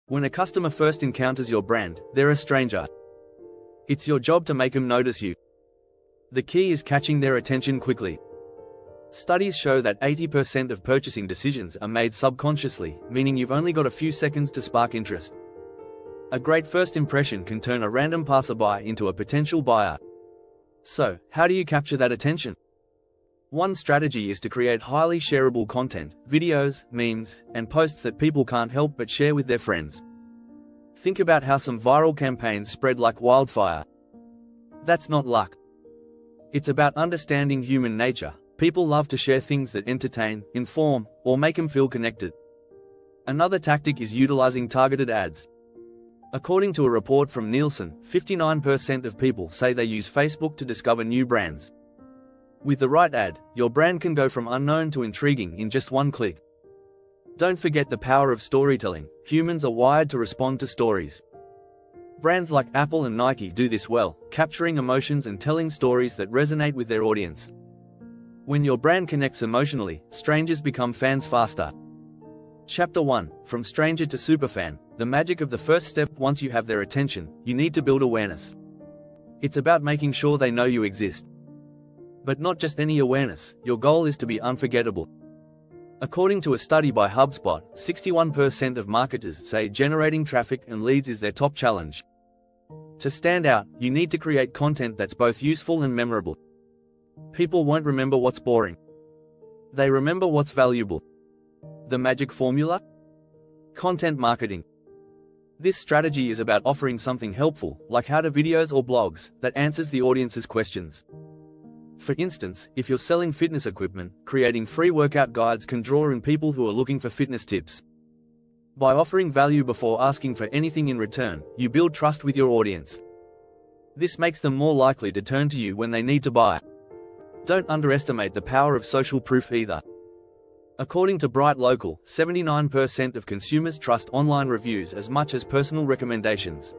When a customer first encounters your brand, they're a stranger. It's your job to make them notice you. The key is catching their attention quickly. Studies show that 80% of purchasing decisions are made subconsciously, meaning you've only got a few seconds to spark interest. A great first impression can turn a random passerby into a potential buyer. So, how do you capture that attention? One strategy is to create highly shareable content, videos, memes, and posts that people can't help but share with their friends. Think about how some viral campaigns spread like wildfire. That's not luck. It's about understanding human nature. People love to share things that entertain, inform, or make them feel connected. Another tactic is utilizing targeted ads. According to a report from Nielsen, 59% of people say they use Facebook to discover new brands. With the right ad, your brand can go from unknown to intriguing in just one click. Don't forget the power of storytelling. Humans are wired to respond to stories. Brands like Apple and Nike do this well, capturing emotions and telling stories that resonate with their audience. When your brand connects emotionally, strangers become fans faster. Chapter 1: From Stranger to Superfan. The magic of the first step. Once you have their attention, you need to build awareness. It's about making sure they know you exist. But not just any awareness, your goal is to be unforgettable. According to a study by HubSpot, 61% of marketers say generating traffic and leads is their top challenge. To stand out, you need to create content that's both useful and memorable. People won't remember what's boring. They remember what's valuable. The magic formula? Content marketing. This strategy is about offering something helpful, like how-to videos or blogs, that answers the audience's questions. For instance, if you're selling fitness equipment, creating free workout guides can draw in people who are looking for fitness tips. By offering value before asking for anything in return, you build trust with your audience. This makes them more likely to turn to you when they need to buy. Don't underestimate the power of social proof either. According to Bright Local, 79% of consumers trust online reviews as much as personal recommendations.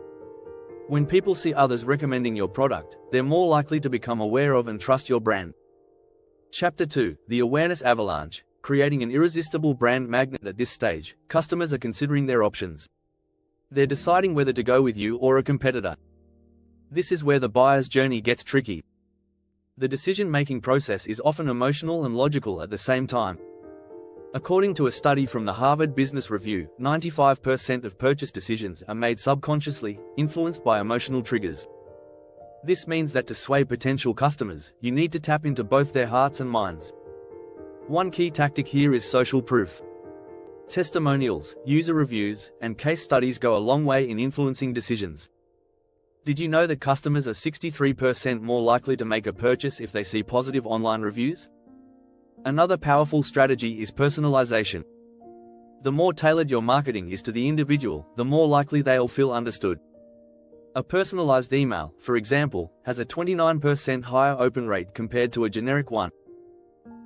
When people see others recommending your product, they're more likely to become aware of and trust your brand. Chapter 2: The Awareness Avalanche. Creating an irresistible brand magnet. At this stage, customers are considering their options. They're deciding whether to go with you or a competitor. This is where the buyer's journey gets tricky. The decision-making process is often emotional and logical at the same time. According to a study from the Harvard Business Review, 95% of purchase decisions are made subconsciously, influenced by emotional triggers. This means that to sway potential customers, you need to tap into both their hearts and minds. One key tactic here is social proof. Testimonials, user reviews, and case studies go a long way in influencing decisions. Did you know that customers are 63% more likely to make a purchase if they see positive online reviews? Another powerful strategy is personalization. The more tailored your marketing is to the individual, the more likely they'll feel understood. A personalized email, for example, has a 29% higher open rate compared to a generic one.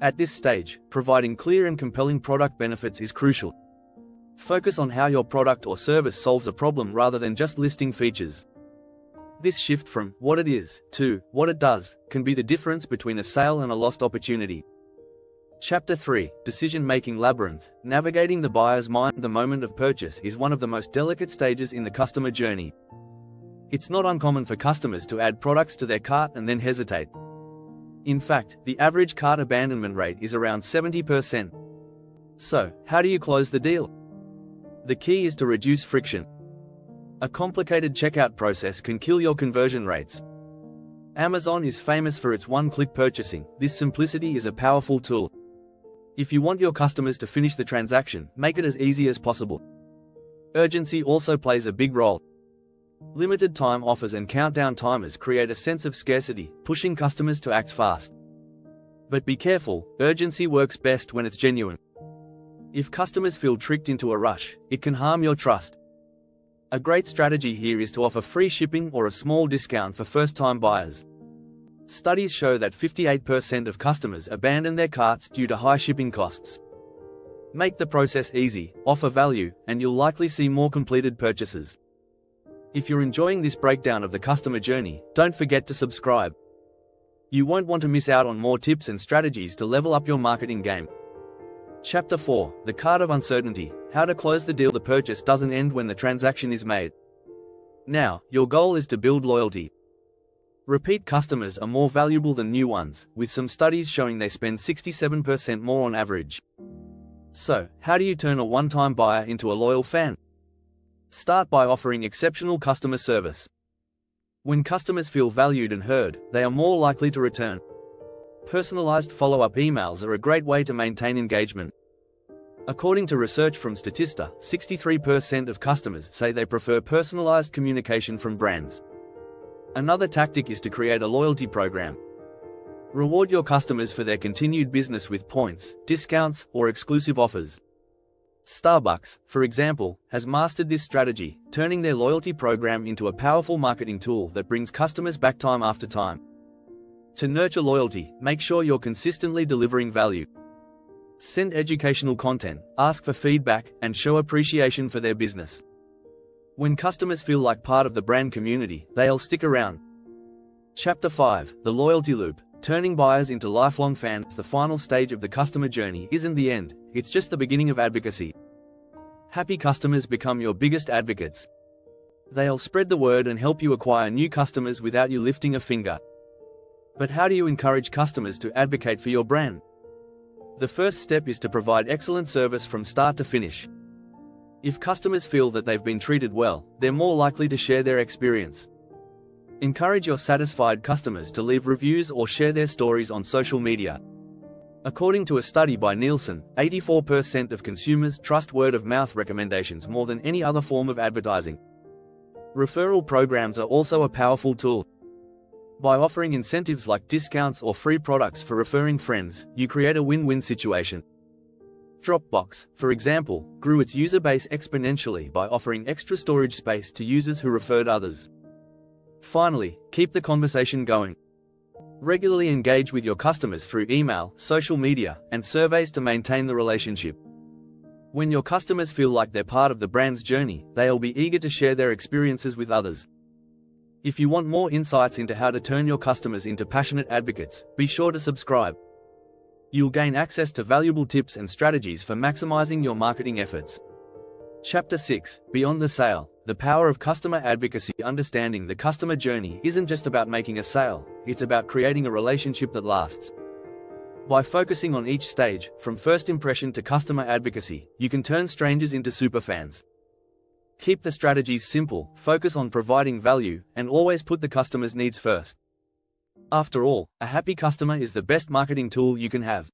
At this stage, providing clear and compelling product benefits is crucial. Focus on how your product or service solves a problem rather than just listing features. This shift from what it is to what it does can be the difference between a sale and a lost opportunity. Chapter 3: Decision-Making Labyrinth. Navigating the buyer's mind. The moment of purchase is one of the most delicate stages in the customer journey. It's not uncommon for customers to add products to their cart and then hesitate. In fact, the average cart abandonment rate is around 70%. So, how do you close the deal? The key is to reduce friction. A complicated checkout process can kill your conversion rates. Amazon is famous for its one-click purchasing. This simplicity is a powerful tool. If you want your customers to finish the transaction, make it as easy as possible. Urgency also plays a big role. Limited time offers and countdown timers create a sense of scarcity, pushing customers to act fast. But be careful, urgency works best when it's genuine. If customers feel tricked into a rush, it can harm your trust. A great strategy here is to offer free shipping or a small discount for first-time buyers. Studies show that 58% of customers abandon their carts due to high shipping costs. Make the process easy, offer value, and you'll likely see more completed purchases. If you're enjoying this breakdown of the customer journey, don't forget to subscribe. You won't want to miss out on more tips and strategies to level up your marketing game. Chapter 4, The Card of Uncertainty, How to Close the Deal. The purchase doesn't end when the transaction is made. Now, your goal is to build loyalty. Repeat customers are more valuable than new ones, with some studies showing they spend 67% more on average. So, how do you turn a one-time buyer into a loyal fan? Start by offering exceptional customer service. When customers feel valued and heard, they are more likely to return. Personalized follow-up emails are a great way to maintain engagement. According to research from Statista, 63% of customers say they prefer personalized communication from brands. Another tactic is to create a loyalty program. Reward your customers for their continued business with points, discounts, or exclusive offers. Starbucks, for example, has mastered this strategy, turning their loyalty program into a powerful marketing tool that brings customers back time after time. To nurture loyalty, make sure you're consistently delivering value. Send educational content, ask for feedback, and show appreciation for their business. When customers feel like part of the brand community, they'll stick around. Chapter 5, The Loyalty Loop, Turning Buyers into Lifelong Fans. The final stage of the customer journey isn't the end, it's just the beginning of advocacy. Happy customers become your biggest advocates. They'll spread the word and help you acquire new customers without you lifting a finger. But how do you encourage customers to advocate for your brand? The first step is to provide excellent service from start to finish. If customers feel that they've been treated well, they're more likely to share their experience. Encourage your satisfied customers to leave reviews or share their stories on social media. According to a study by Nielsen, 84% of consumers trust word-of-mouth recommendations more than any other form of advertising. Referral programs are also a powerful tool. By offering incentives like discounts or free products for referring friends, you create a win-win situation. Dropbox, for example, grew its user base exponentially by offering extra storage space to users who referred others. Finally, keep the conversation going. Regularly engage with your customers through email, social media, and surveys to maintain the relationship. When your customers feel like they're part of the brand's journey, they'll be eager to share their experiences with others. If you want more insights into how to turn your customers into passionate advocates, be sure to subscribe. You'll gain access to valuable tips and strategies for maximizing your marketing efforts. Chapter 6, Beyond the Sale, The Power of Customer Advocacy. Understanding the customer journey isn't just about making a sale, it's about creating a relationship that lasts. By focusing on each stage, from first impression to customer advocacy, you can turn strangers into superfans. Keep the strategies simple, focus on providing value, and always put the customer's needs first. After all, a happy customer is the best marketing tool you can have.